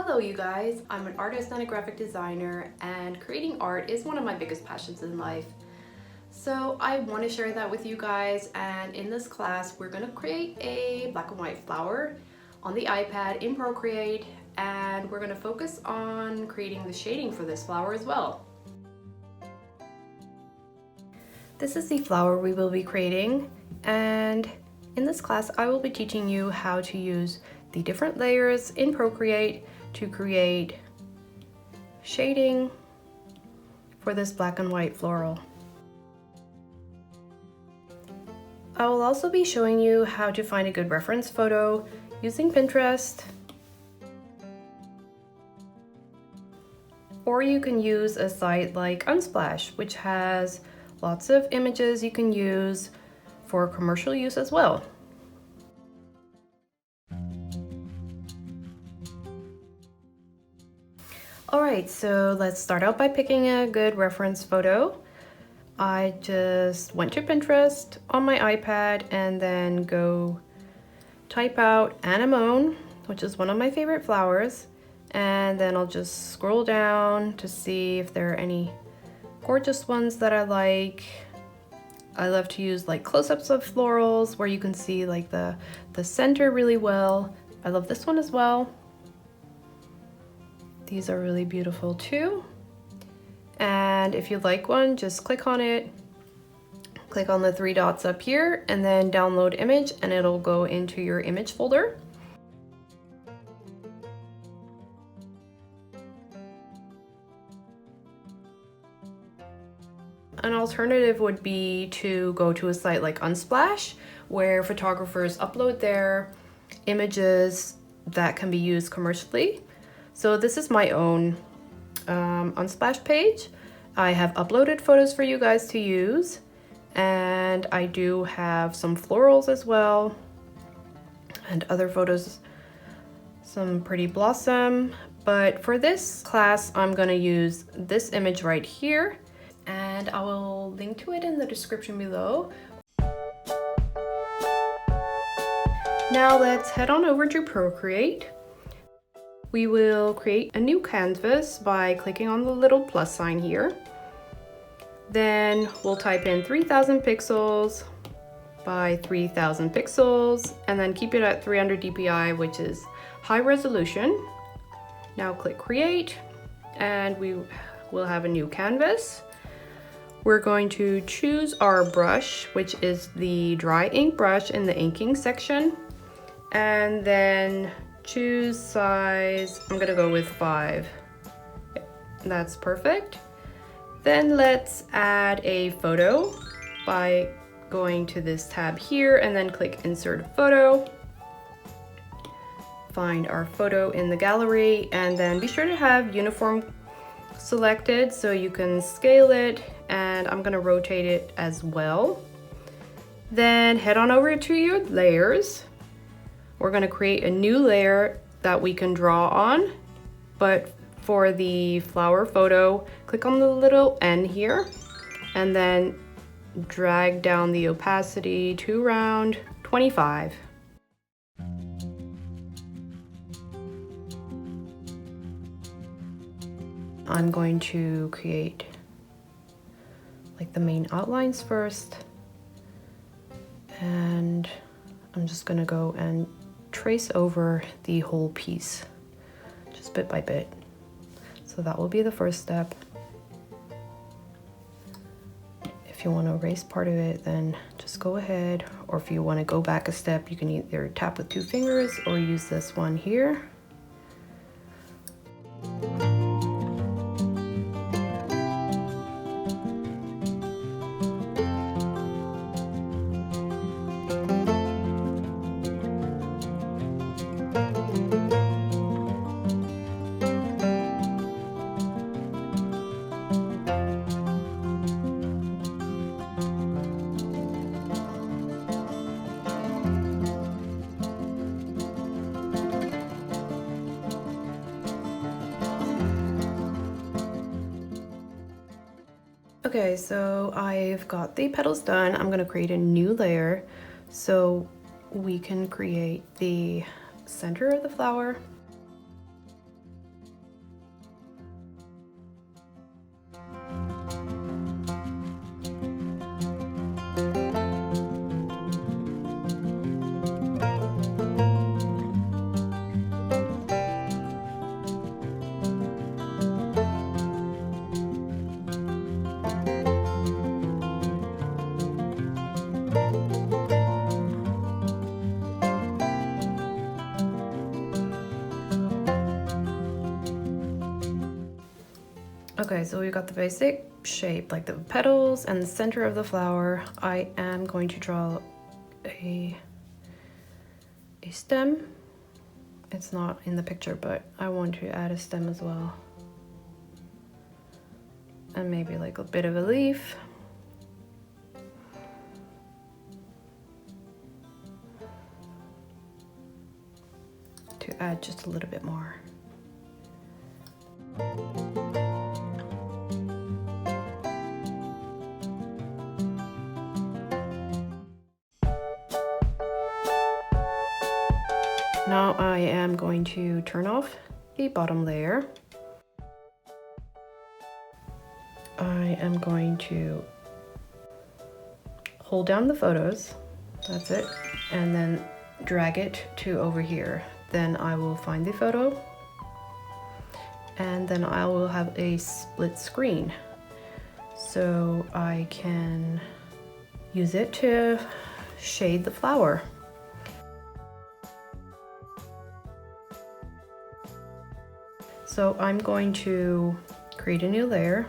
Hello you guys, I'm an artist and a graphic designer, and creating art is one of my biggest passions in life. So I want to share that with you guys, and in this class we're going to create a black and white flower on the iPad in Procreate, and we're going to focus on creating the shading for this flower as well. This is the flower we will be creating, and in this class I will be teaching you how to use the different layers in Procreate to create shading for this black and white floral. I will also be showing you how to find a good reference photo using Pinterest, or you can use a site like Unsplash, which has lots of images you can use for commercial use as well. Alright, so let's start out by picking a good reference photo. I just went to Pinterest on my iPad and then go type out Anemone, which is one of my favorite flowers, and then I'll just scroll down to see if there are any gorgeous ones that I like. I love to use like close-ups of florals where you can see like the center really well. I love this one as well. These are really beautiful too. And if you like one, just click on it. Click on the three dots up here and then download image, and it'll go into your image folder. An alternative would be to go to a site like Unsplash, where photographers upload their images that can be used commercially. So this is my own Unsplash page. I have uploaded photos for you guys to use, and I do have some florals as well and other photos, some pretty blossom. But for this class, I'm gonna use this image right here, and I will link to it in the description below. Now let's head on over to Procreate. We will create a new canvas by clicking on the little plus sign here. Then we'll type in 3000 pixels by 3000 pixels, and then keep it at 300 dpi, which is high resolution. Now click create, and we will have a new canvas. We're going to choose our brush, which is the dry ink brush in the inking section, and then choose size. I'm gonna go with 5. That's perfect. Then let's add a photo by going to this tab here and then click insert photo. Find our photo in the gallery, and then be sure to have uniform selected so you can scale it, and I'm gonna rotate it as well. Then head on over to your layers. We're going to create a new layer that we can draw on, but for the flower photo, click on the little N here and then drag down the opacity to around 25. I'm going to create like the main outlines first, and I'm just going to go and trace over the whole piece, just bit by bit. So that will be the first step. If you want to erase part of it, then just go ahead, or if you want to go back a step, you can either tap with 2 fingers or use this one here. Okay, so I've got the petals done. I'm gonna create a new layer so we can create the center of the flower. Okay, so we got the basic shape, like the petals and the center of the flower. I am going to draw a stem. It's not in the picture, but I want to add a stem as well. And maybe like a bit of a leaf. To add just a little bit more. Now I am going to turn off the bottom layer. I am going to hold down the photos, that's it, and then drag it to over here. Then I will find the photo, and then I will have a split screen. So I can use it to shade the flower. So I'm going to create a new layer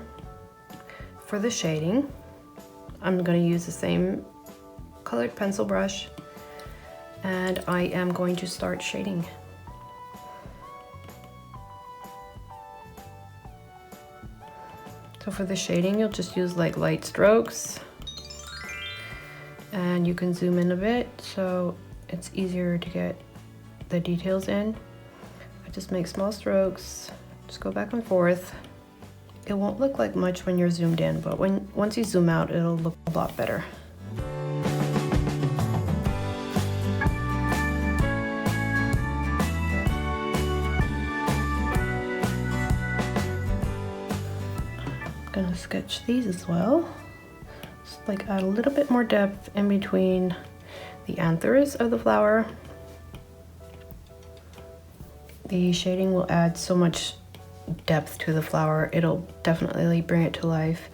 for the shading. I'm going to use the same colored pencil brush, and I am going to start shading. So for the shading, you'll just use like light strokes, and you can zoom in a bit so it's easier to get the details in. I just make small strokes, just go back and forth. It won't look like much when you're zoomed in, but once you zoom out, it'll look a lot better. Gonna sketch these as well. Just like add a little bit more depth in between the anthers of the flower. The shading will add so much depth to the flower. It'll definitely bring it to life.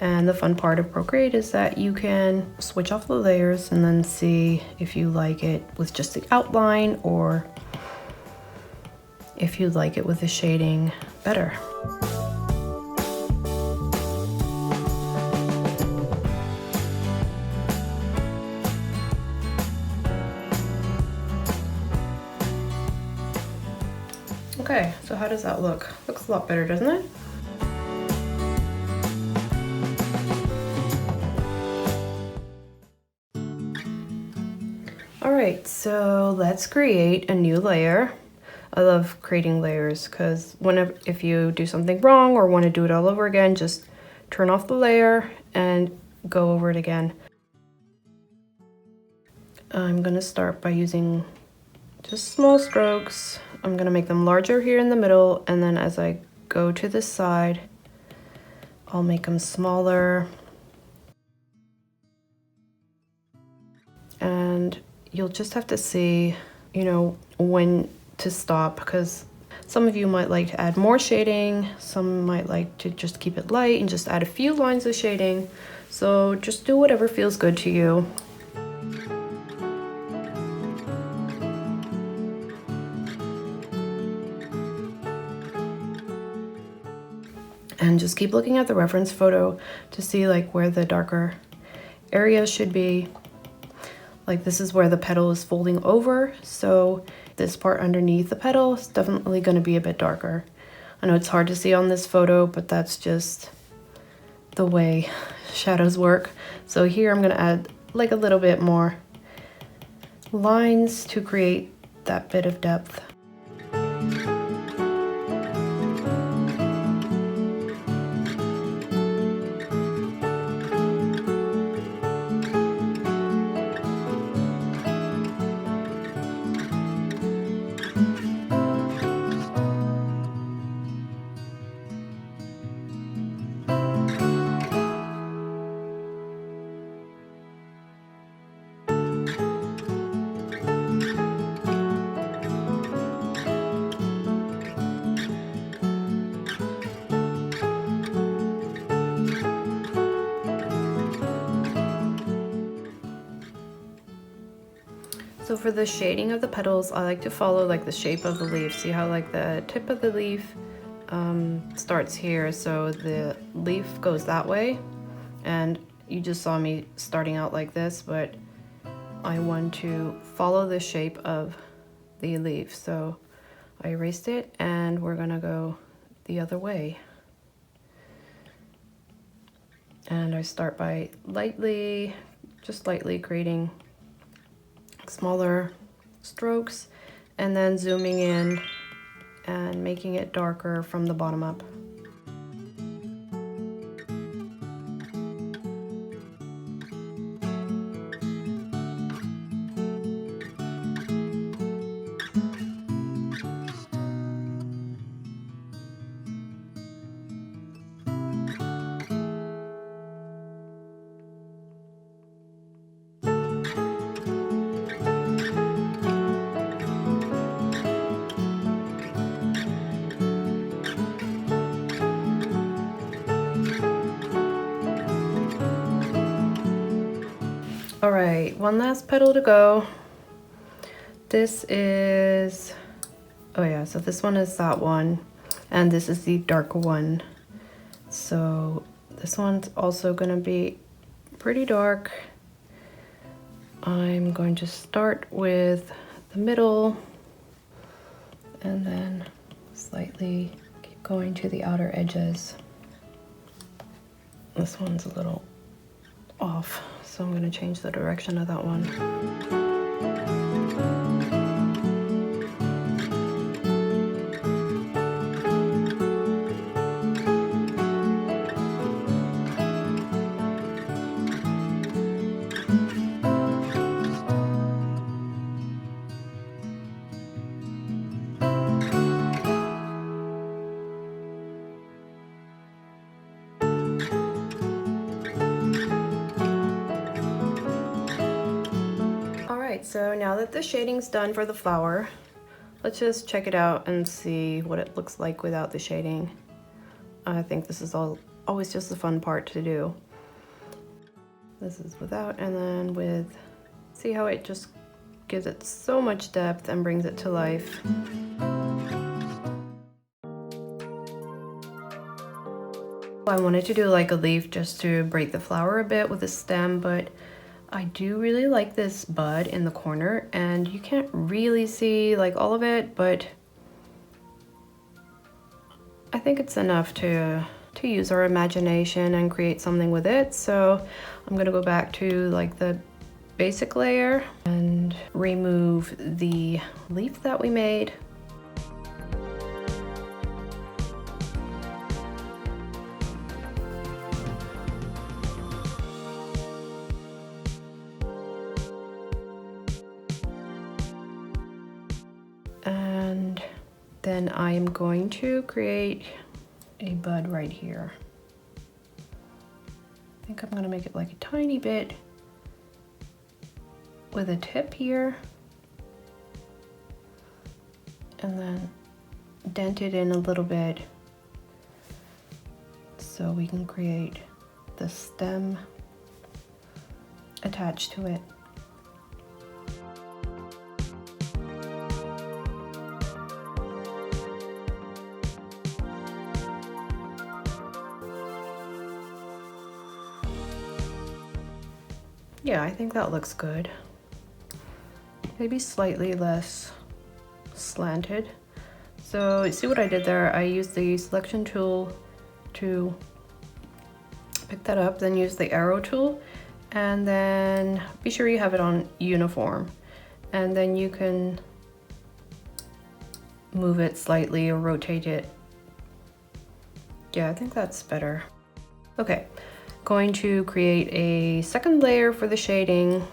And the fun part of Procreate is that you can switch off the layers and then see if you like it with just the outline or if you like it with the shading better. Okay, so how does that look? Looks a lot better, doesn't it? All right, so let's create a new layer. I love creating layers because if you do something wrong or want to do it all over again, just turn off the layer and go over it again. I'm gonna start by using just small strokes. I'm gonna make them larger here in the middle, and then as I go to this side, I'll make them smaller. And you'll just have to see, you know, when to stop, because some of you might like to add more shading, some might like to just keep it light and just add a few lines of shading. So just do whatever feels good to you. And just keep looking at the reference photo to see like where the darker areas should be. Like this is where the petal is folding over, so this part underneath the petal is definitely going to be a bit darker. I know it's hard to see on this photo, but that's just the way shadows work. So here I'm going to add like a little bit more lines to create that bit of depth. So for the shading of the petals, I like to follow like the shape of the leaf. See how like the tip of the leaf starts here, so the leaf goes that way, and you just saw me starting out like this, but I want to follow the shape of the leaf, so I erased it and we're gonna go the other way. And I start by just lightly creating smaller strokes and then zooming in and making it darker from the bottom up. All right, one last petal to go. This is, oh yeah, so this one is that one, and this is the darker one. So this one's also gonna be pretty dark. I'm going to start with the middle and then slightly keep going to the outer edges. This one's a little off, so I'm going to change the direction of that one. So now that the shading's done for the flower, let's just check it out and see what it looks like without the shading. I think this is always just the fun part to do. This is without, and then with, see how it just gives it so much depth and brings it to life. I wanted to do like a leaf just to break the flower a bit with a stem, but I do really like this bud in the corner, and you can't really see like all of it, but I think it's enough to use our imagination and create something with it. So I'm gonna go back to like the basic layer and remove the leaf that we made. And then I am going to create a bud right here. I think I'm gonna make it like a tiny bit with a tip here, and then dent it in a little bit so we can create the stem attached to it. Yeah, I think that looks good. Maybe slightly less slanted. So see what I did there? I used the selection tool to pick that up, then use the arrow tool, and then be sure you have it on uniform. And then you can move it slightly or rotate it. Yeah, I think that's better. Okay. Going to create a second layer for the shading,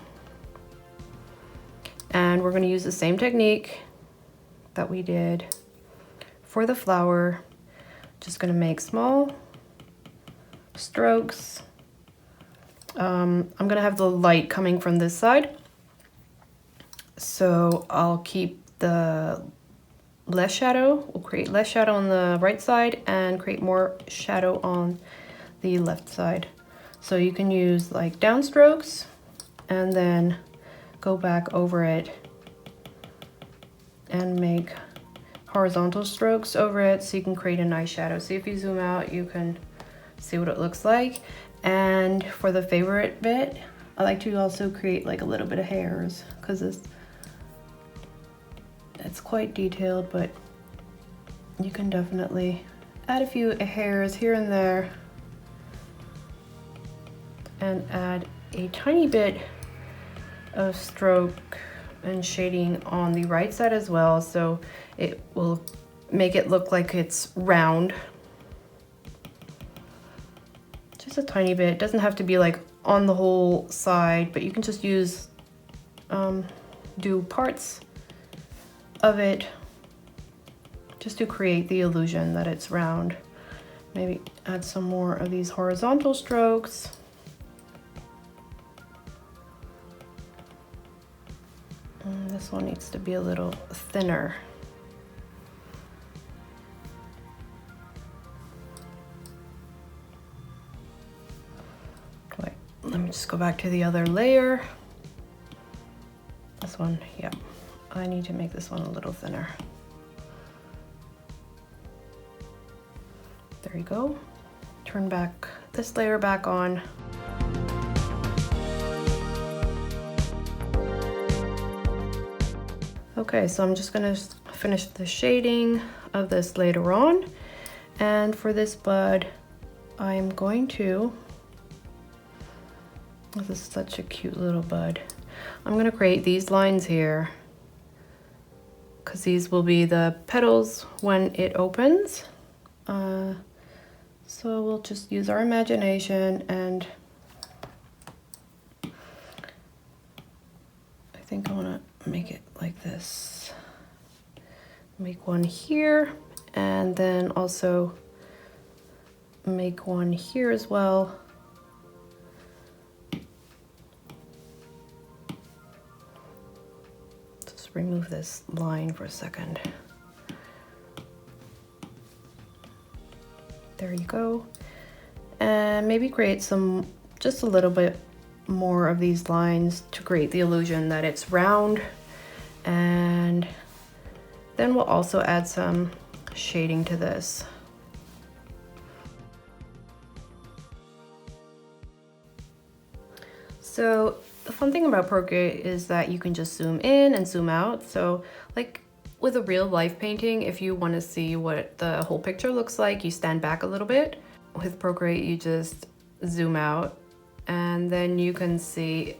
and we're going to use the same technique that we did for the flower. Just going to make small strokes. I'm going to have the light coming from this side, so I'll keep the less shadow. We'll create less shadow on the right side and create more shadow on the left side. So you can use like downstrokes and then go back over it and make horizontal strokes over it so you can create a nice shadow. See, if you zoom out, you can see what it looks like. And for the favorite bit, I like to also create like a little bit of hairs because it's quite detailed, but you can definitely add a few hairs here and there and add a tiny bit of stroke and shading on the right side as well, so it will make it look like it's round. Just a tiny bit. It doesn't have to be like on the whole side, but you can just use do parts of it just to create the illusion that it's round. Maybe add some more of these horizontal strokes. And this one needs to be a little thinner. Wait, let me just go back to the other layer. This one, yeah. I need to make this one a little thinner. There you go. Turn back this layer back on. Okay, so I'm just gonna finish the shading of this later on. And for this bud, I'm going to, this is such a cute little bud. I'm gonna create these lines here because these will be the petals when it opens. So we'll just use our imagination, and I think I want to make it like this. Make one here, and then also make one here as well. Just remove this line for a second. There you go. And maybe create some, just a little bit more of these lines to create the illusion that it's round. And then we'll also add some shading to this. So the fun thing about Procreate is that you can just zoom in and zoom out. So like with a real life painting, if you want to see what the whole picture looks like, you stand back a little bit. With Procreate, you just zoom out, and then you can see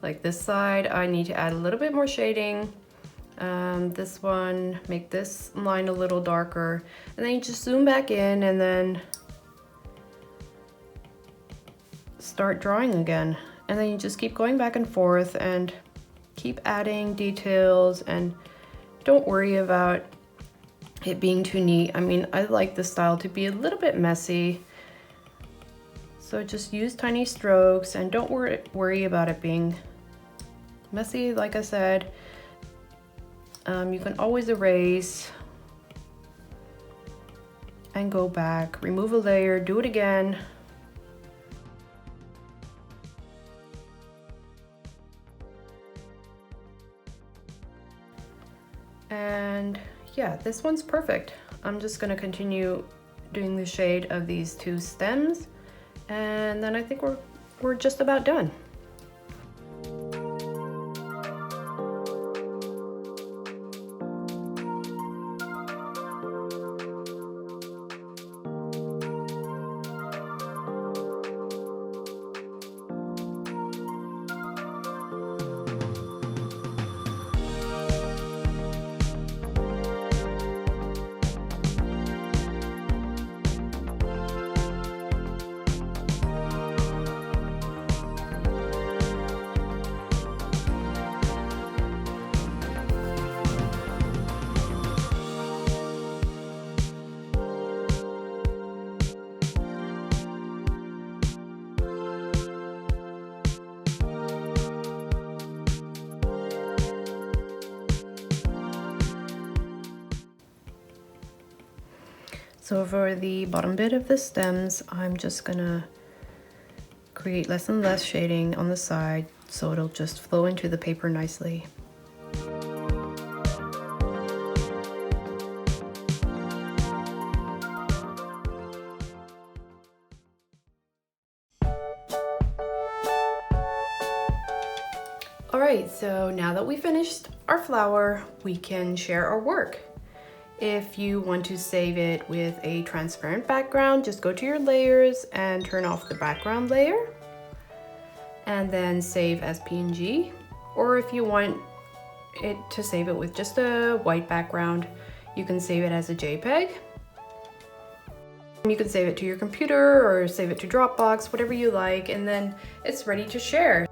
like this side, I need to add a little bit more shading. This one, make this line a little darker, and then you just zoom back in and then start drawing again. And then you just keep going back and forth and keep adding details, and don't worry about it being too neat. I mean, I like this style to be a little bit messy. So just use tiny strokes and don't worry about it being messy. Like I said, you can always erase and go back, remove a layer, do it again. And yeah, this one's perfect. I'm just gonna continue doing the shade of these two stems, and then I think we're just about done. So for the bottom bit of the stems, I'm just gonna create less and less shading on the side so it'll just flow into the paper nicely. Alright, so now that we finished our flower, we can share our work. If you want to save it with a transparent background, just go to your layers and turn off the background layer and then save as PNG. Or if you want it to save it with just a white background, you can save it as a JPEG. You can save it to your computer or save it to Dropbox, whatever you like, and then it's ready to share.